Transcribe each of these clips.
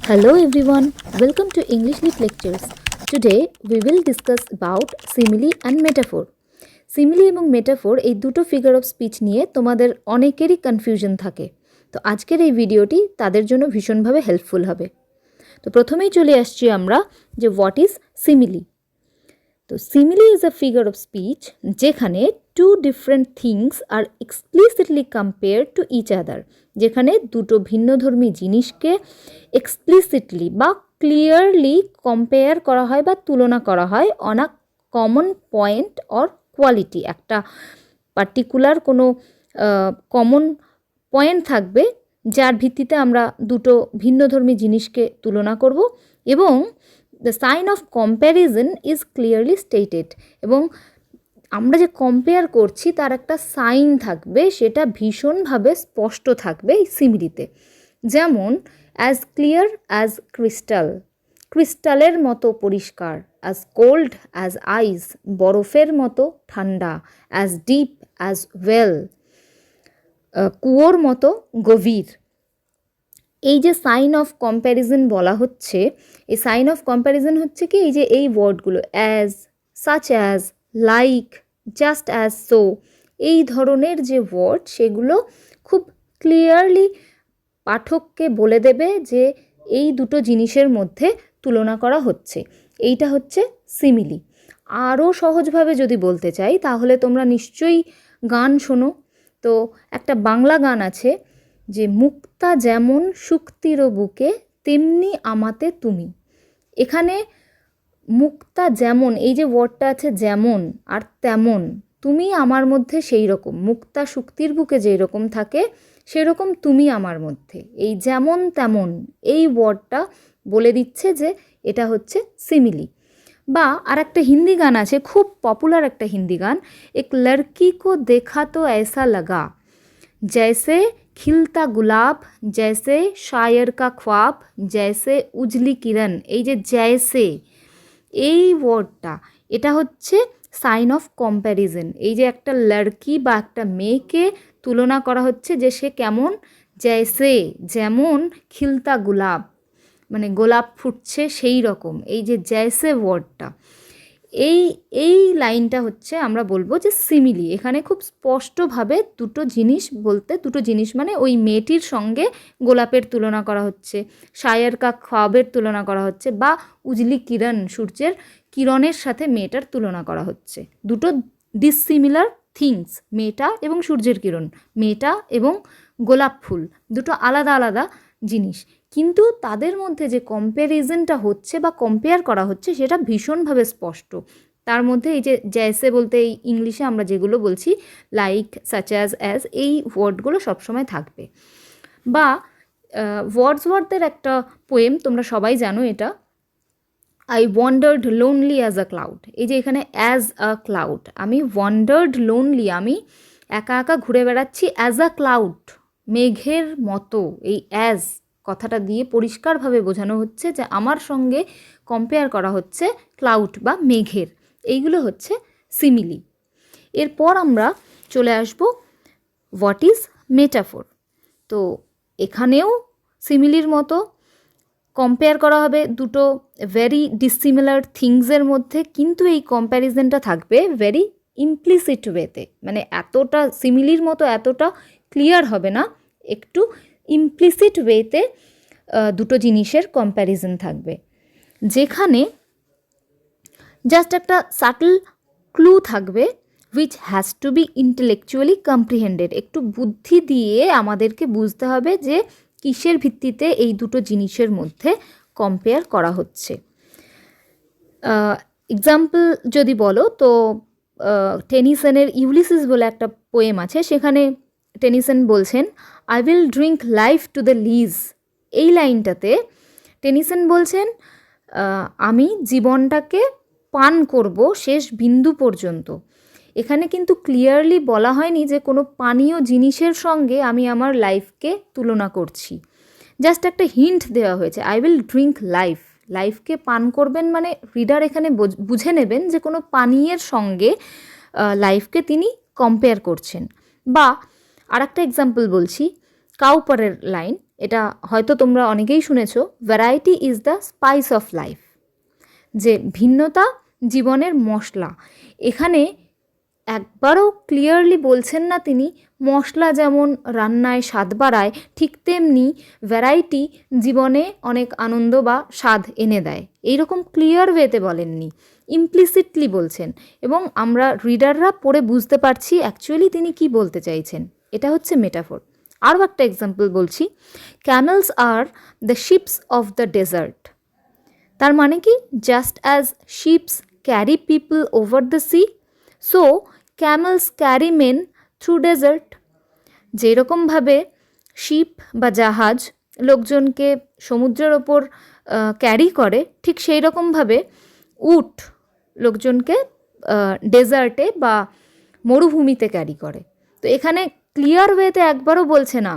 Hello everyone, welcome to English Lit Lectures. Today we will discuss about simile and metaphor. Simile এবং metaphor এই দুটো figure of speech নিয়ে তোমাদের অনেকেরই confusion থাকে। তো আজকের এই ভিডিওটি তাদের জন্য ভীষণভাবে হেল্পফুল হবে। তো প্রথমেই চলে আসছি আমরা যে হোয়াট ইজ সিমিলি। তো simile is a figure of speech যেখানে two different things are explicitly compare to each other, যেখানে দুটো ভিন্নধর্মী জিনিসকে এক্সপ্লিসিটলি বা ক্লিয়ারলি কম্পেয়ার করা হয় বা তুলনা করা হয় on a common point or quality. একটা পার্টিকুলার কোনো কমন পয়েন্ট থাকবে যার ভিত্তিতে আমরা দুটো ভিন্নধর্মী জিনিসকে তুলনা করব এবং the sign of comparison is clearly stated, এবং আমরা যে কম্পেয়ার করছি তার একটা সাইন থাকবে, সেটা ভীষণভাবে স্পষ্ট থাকবে এই সিমিলিতে। যেমন অ্যাজ ক্লিয়ার অ্যাজ ক্রিস্টাল, ক্রিস্টালের মতো পরিষ্কার, অ্যাজ কোল্ড অ্যাজ আইস, বরফের মতো ঠান্ডা, অ্যাজ ডিপ অ্যাজ ওয়েল, কুয়োর মতো গভীর। এই যে সাইন অফ কম্প্যারিজন বলা হচ্ছে, এই সাইন অফ কম্প্যারিজন হচ্ছে কি, এই যে এই ওয়ার্ডগুলো as, such as, like, just as, so, এই ধরনের যে ওয়ার্ড সেগুলো খুব ক্লিয়ারলি পাঠককে বলে দেবে যে এই দুটো জিনিসের মধ্যে তুলনা করা হচ্ছে। এইটা হচ্ছে সিমিলি। আরও সহজভাবে যদি বলতে চাই তাহলে তোমরা নিশ্চয়ই গান শোনো। তো একটা বাংলা গান আছে যে মুক্তা যেমন শুক্তির বুকে তেমনি আমাতে তুমি। এখানে মুক্তা যেমন, এই যে ওয়ার্ডটা আছে যেমন আর তেমন, তুমি আমার মধ্যে সেই রকম, মুক্তা শুক্তির বুকে যেই রকম থাকে সেরকম তুমি আমার মধ্যে। এই যেমন তেমন এই ওয়ার্ডটা বলে দিচ্ছে যে এটা হচ্ছে সিমিলি। বা আর একটা হিন্দি গান আছে, খুব পপুলার একটা হিন্দি গান, এক লড়কি কো দেখা তো ऐसा लगा जैसे खिलता गुलाब, जैसे शायर का ख्वाब, जैसे उजली किरण। এই যে जैसे এই ওয়ার্ডটা, এটা হচ্ছে সাইন অফ কম্প্যারিজন। এই যে একটা লড়কি বা একটা মেয়েকে তুলনা করা হচ্ছে যে সে কেমন, জैसे যেমন, খিলতা গুলাব মানে গোলাপ ফুটছে সেই রকম। এই যে जैसे ওয়ার্ডটা, এই লাইনটা হচ্ছে আমরা বলবো যে সিমিলি। এখানে খুব স্পষ্টভাবে দুটো জিনিস বলতে, দুটো জিনিস মানে ওই মেয়েটির সঙ্গে গোলাপের তুলনা করা হচ্ছে, শায়ের কা খ্বাবের তুলনা করা হচ্ছে, বা উজলি কিরণ সূর্যের কিরণের সাথে মেয়েটার তুলনা করা হচ্ছে। দুটো ডিসিমিলার থিংস, মেয়েটা এবং সূর্যের কিরণ, মেয়েটা এবং গোলাপ ফুল, দুটো আলাদা আলাদা জিনিস, কিন্তু তাদের মধ্যে যে কম্প্যারিজনটা হচ্ছে বা কম্পেয়ার করা হচ্ছে সেটা ভীষণভাবে স্পষ্ট। তার মধ্যে এই যে জ্যাসে বলতে এই ইংলিশে আমরা যেগুলো বলছি লাইক, সাচ অ্যাজ, এই ওয়ার্ডগুলো সবসময় থাকবে। বা ওয়ার্ডসওয়ার্থের একটা পোয়েম তোমরা সবাই জানো, এটা I wandered lonely as a cloud. এই যে এখানে অ্যাজ আ ক্লাউড, আমি ওয়ান্ডার্ড লোনলি, আমি একা একা ঘুরে বেড়াচ্ছি, অ্যাজ আ ক্লাউড মেঘের মতো। এই অ্যাজ কথাটা দিয়ে পরিষ্কারভাবে বোঝানো হচ্ছে যে আমার সঙ্গে কম্পেয়ার করা হচ্ছে ক্লাউড বা মেঘের। এইগুলো হচ্ছে সিমিলি। এরপর আমরা চলে আসব হোয়াট ইজ মেটাফোর। তো এখানেও সিমিলির মতো কম্পেয়ার করা হবে দুটো ভেরি ডিসিমিলার থিংসের মধ্যে, কিন্তু এই কম্প্যারিজনটা থাকবে ভেরি ইমপ্লিসিট ওয়েতে, মানে এতটা সিমিলির মতো এতটা ক্লিয়ার হবে না, একটু ইমপ্লিসিট ওয়েতে দুটো জিনিসের কম্প্যারিজন থাকবে, যেখানে জাস্ট একটা সাটল ক্লু থাকবে which has to be intellectually comprehended। একটু বুদ্ধি দিয়ে আমাদেরকে বুঝতে হবে যে কিসের ভিত্তিতে এই দুটো জিনিসের মধ্যে কম্পেয়ার করা হচ্ছে। এক্সাম্পল যদি বলো তো টেনিসনের ইউলিসিস বলে একটা পোয়েম আছে, সেখানে টেনিসন বলছেন I will drink life to the lees. এই লাইনটাতে টেনিসন বলছেন আমি জীবনটাকে পান করব শেষ বিন্দু পর্যন্ত। এখানে কিন্তু ক্লিয়ারলি বলা হয়নি যে কোনো পানীয় জিনিসের সঙ্গে আমি আমার লাইফকে তুলনা করছি, জাস্ট একটা হিন্ট দেওয়া হয়েছে আই উইল ড্রিঙ্ক লাইফ। লাইফকে পান করবেন মানে রিডার এখানে বুঝে নেবেন যে কোনো পানীয়ের সঙ্গে লাইফকে তিনি কম্পেয়ার করছেন। বা আর একটা এক্সাম্পল বলছি, কাউপারের লাইন, এটা হয়তো তোমরা অনেকেই শুনেছো, variety is the spice of life, যে ভিন্নতা জীবনের মশলা। এখানে একবারও ক্লিয়ারলি বলছেন না তিনি মশলা যেমন রান্নায় স্বাদ বাড়ায়, ঠিক তেমনি ভ্যারাইটি জীবনে অনেক আনন্দ বা স্বাদ এনে দেয়। এইরকম ক্লিয়ার ওয়েতে বলেননি, ইমপ্লিসিটলি বলছেন, এবং আমরা রিডাররা পড়ে বুঝতে পারছি অ্যাকচুয়ালি তিনি কি বলতে চাইছেন। এটা হচ্ছে মেটাফোর। আরও একটা এক্সাম্পল বলছি, camels are the ships of the desert. তার মানে কি, just as ships carry people over the sea, so camels carry men through desert. যেরকমভাবে শিপ বা জাহাজ লোকজনকে সমুদ্রের ওপর ক্যারি করে, ঠিক সেই রকমভাবে উট লোকজনকে ডেজার্টে বা মরুভূমিতে ক্যারি করে। তো এখানে ক্লিয়ার ওয়েতে একবারও বলছে না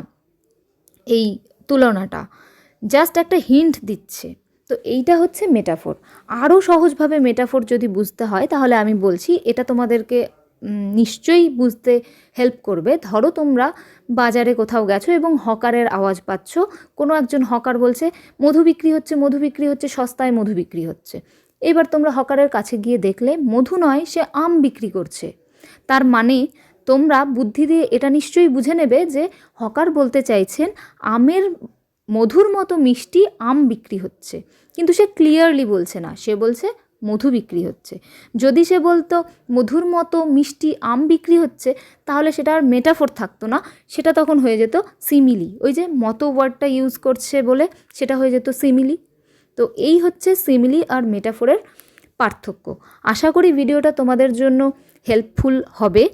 এই তুলনাটা, জাস্ট একটা হিন্ট দিচ্ছে। তো এইটা হচ্ছে মেটাফোর। আরও সহজভাবে মেটাফোর যদি বুঝতে হয় তাহলে আমি বলছি, এটা তোমাদেরকে নিশ্চয়ই বুঝতে হেল্প করবে। ধরো তোমরা বাজারে কোথাও গেছো এবং হকারের আওয়াজ পাচ্ছ, কোনো একজন হকার বলছে মধু বিক্রি হচ্ছে, মধু বিক্রি হচ্ছে, সস্তায় মধু বিক্রি হচ্ছে। এবার তোমরা হকারের কাছে গিয়ে দেখলে মধু নয়, সে আম বিক্রি করছে। তার মানে তোমরা বুদ্ধি দিয়ে এটা নিশ্চয়ই বুঝে নেবে যে হকার বলতে চাইছেন আমের মধুর মতো মিষ্টি আম বিক্রি হচ্ছে, কিন্তু সে ক্লিয়ারলি বলছে না, সে বলছে মধু বিক্রি হচ্ছে। যদি সে বলতো মধুর মতো মিষ্টি আম বিক্রি হচ্ছে, তাহলে সেটা আর মেটাফোর থাকতো না, সেটা তখন হয়ে যেত সিমিলি। ওই যে মতো ওয়ার্ডটা ইউজ করছে বলে সেটা হয়ে যেত সিমিলি। তো এই হচ্ছে সিমিলি আর মেটাফোরের পার্থক্য। আশা করি ভিডিওটা তোমাদের জন্য হেল্পফুল হবে।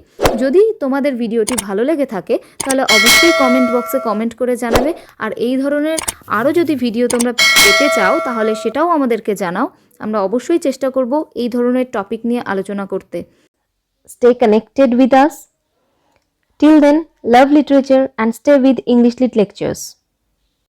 যদি তোমাদের ভিডিওটি ভালো লেগে থাকে তাহলে অবশ্যই কমেন্ট বক্সে কমেন্ট করে জানাবে, আর এই ধরনের আরও যদি ভিডিও তোমরা পেতে চাও তাহলে সেটাও আমাদেরকে জানাও। আমরা অবশ্যই চেষ্টা করব এই ধরনের টপিক নিয়ে আলোচনা করতে। Stay connected with us. Till then, love literature and stay with English Lit Lectures.